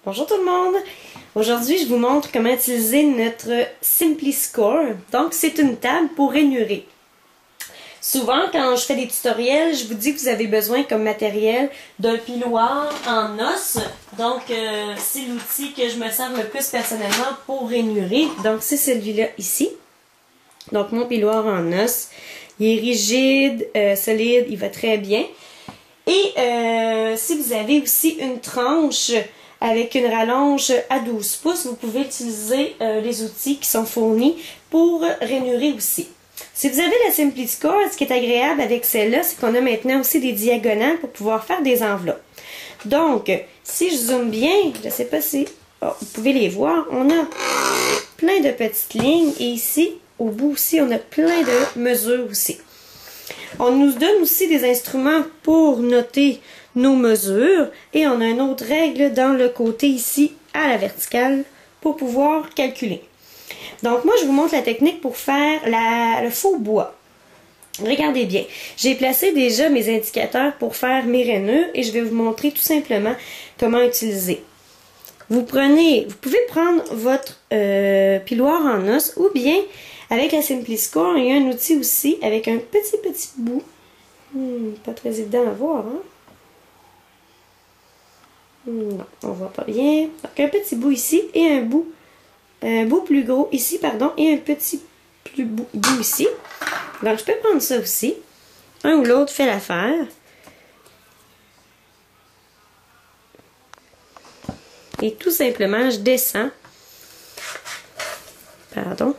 Bonjour tout le monde! Aujourd'hui, je vous montre comment utiliser notre SimpliScore. Donc, c'est une table pour rainurer. Souvent, quand je fais des tutoriels, je vous dis que vous avez besoin comme matériel d'un piloir en os. Donc, c'est l'outil que je me sers le plus personnellement pour rainurer. Donc, c'est celui-là ici. Donc, mon piloir en os. Il est rigide, solide, il va très bien. Et si vous avez aussi une tranche avec une rallonge à 12 pouces, vous pouvez utiliser les outils qui sont fournis pour rainurer aussi. Si vous avez la SimpliScore, ce qui est agréable avec celle-là, c'est qu'on a maintenant aussi des diagonales pour pouvoir faire des enveloppes. Donc, si je zoome bien, je ne sais pas si vous pouvez les voir, on a plein de petites lignes et ici, au bout aussi, on a plein de mesures aussi. On nous donne aussi des instruments pour noter nos mesures et on a une autre règle dans le côté ici à la verticale pour pouvoir calculer. Donc moi je vous montre la technique pour faire le faux bois. Regardez bien, j'ai placé déjà mes indicateurs pour faire mes rainures et je vais vous montrer tout simplement comment utiliser. Vous pouvez prendre votre piloir en os ou bien avec la SimpliScore, il y a un outil aussi avec un petit bout. Pas très évident à voir, hein? Non, on voit pas bien. Donc un petit bout ici et un bout plus gros ici, pardon, et un petit bout ici. Donc je peux prendre ça aussi. Un ou l'autre fait l'affaire. Et tout simplement, je descends. Pardon.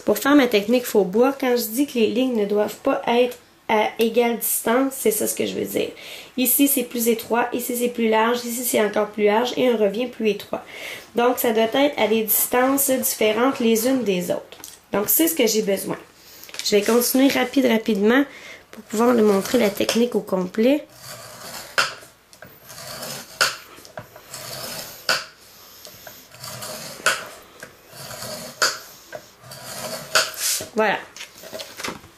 Pour faire ma technique faux bois, quand je dis que les lignes ne doivent pas être à égale distance, c'est ça ce que je veux dire. Ici, c'est plus étroit, ici, c'est plus large, ici, c'est encore plus large et on revient plus étroit. Donc, ça doit être à des distances différentes les unes des autres. Donc, c'est ce que j'ai besoin. Je vais continuer rapidement pour pouvoir vous montrer la technique au complet. Voilà.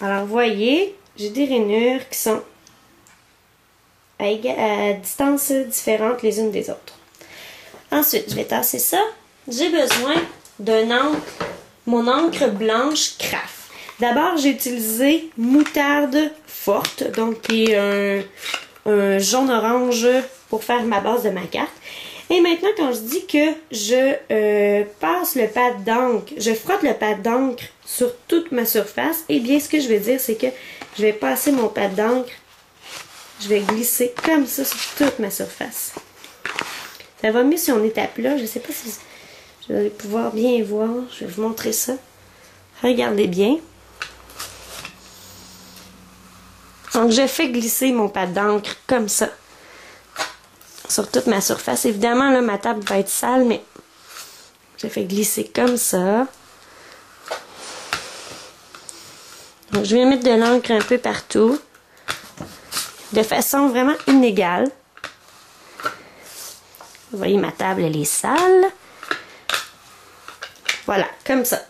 Alors, vous voyez, j'ai des rainures qui sont à distance différentes les unes des autres. Ensuite, je vais tasser ça. J'ai besoin d'un encre, mon encre blanche Craft. D'abord, j'ai utilisé moutarde forte, donc qui est un jaune-orange pour faire ma base de ma carte. Et maintenant, quand je dis que je passe le pad d'encre, je frotte le pad d'encre sur toute ma surface, eh bien, ce que je vais dire, c'est que je vais passer mon pad d'encre, je vais glisser comme ça sur toute ma surface. Ça va mieux si on est à plat. Je ne sais pas si je vais pouvoir bien voir. Je vais vous montrer ça. Regardez bien. Donc, je fais glisser mon pad d'encre comme ça sur toute ma surface. Évidemment, là, ma table va être sale, mais je fais glisser comme ça. Donc, je vais mettre de l'encre un peu partout, de façon vraiment inégale. Vous voyez, ma table, elle est sale. Voilà, comme ça.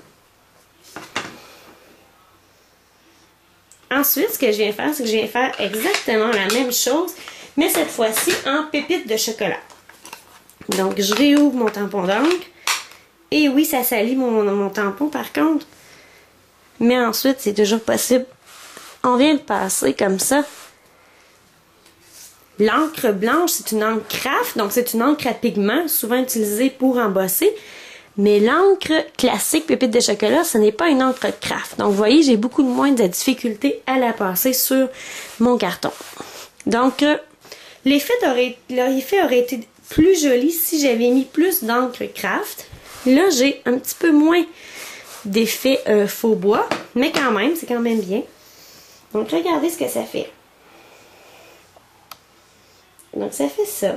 Ensuite, ce que je viens faire, c'est que je viens faire exactement la même chose, mais cette fois-ci en pépites de chocolat. Donc, je réouvre mon tampon d'encre. Et oui, ça salit mon tampon par contre. Mais ensuite, c'est toujours possible. On vient de passer comme ça. L'encre blanche, c'est une encre Craft, donc c'est une encre à pigment, souvent utilisée pour embosser. Mais l'encre classique pépite de chocolat, ce n'est pas une encre Craft. Donc, vous voyez, j'ai beaucoup moins de difficulté à la passer sur mon carton. Donc, l'effet aurait été plus joli si j'avais mis plus d'encre Craft. Là, j'ai un petit peu moins d'effet faux bois, mais quand même, c'est quand même bien. Donc, regardez ce que ça fait. Donc, ça fait ça.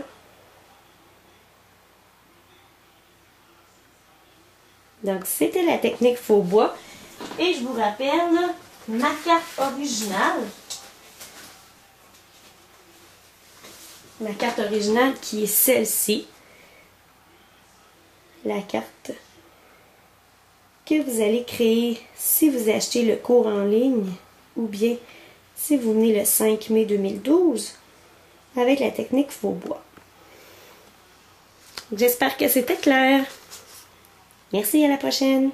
Donc, c'était la technique faux bois. Et je vous rappelle ma carte originale. Ma carte originale qui est celle-ci. La carte que vous allez créer si vous achetez le cours en ligne ou bien si vous venez le 5 mai 2012 avec la technique Faubois. J'espère que c'était clair. Merci, à la prochaine.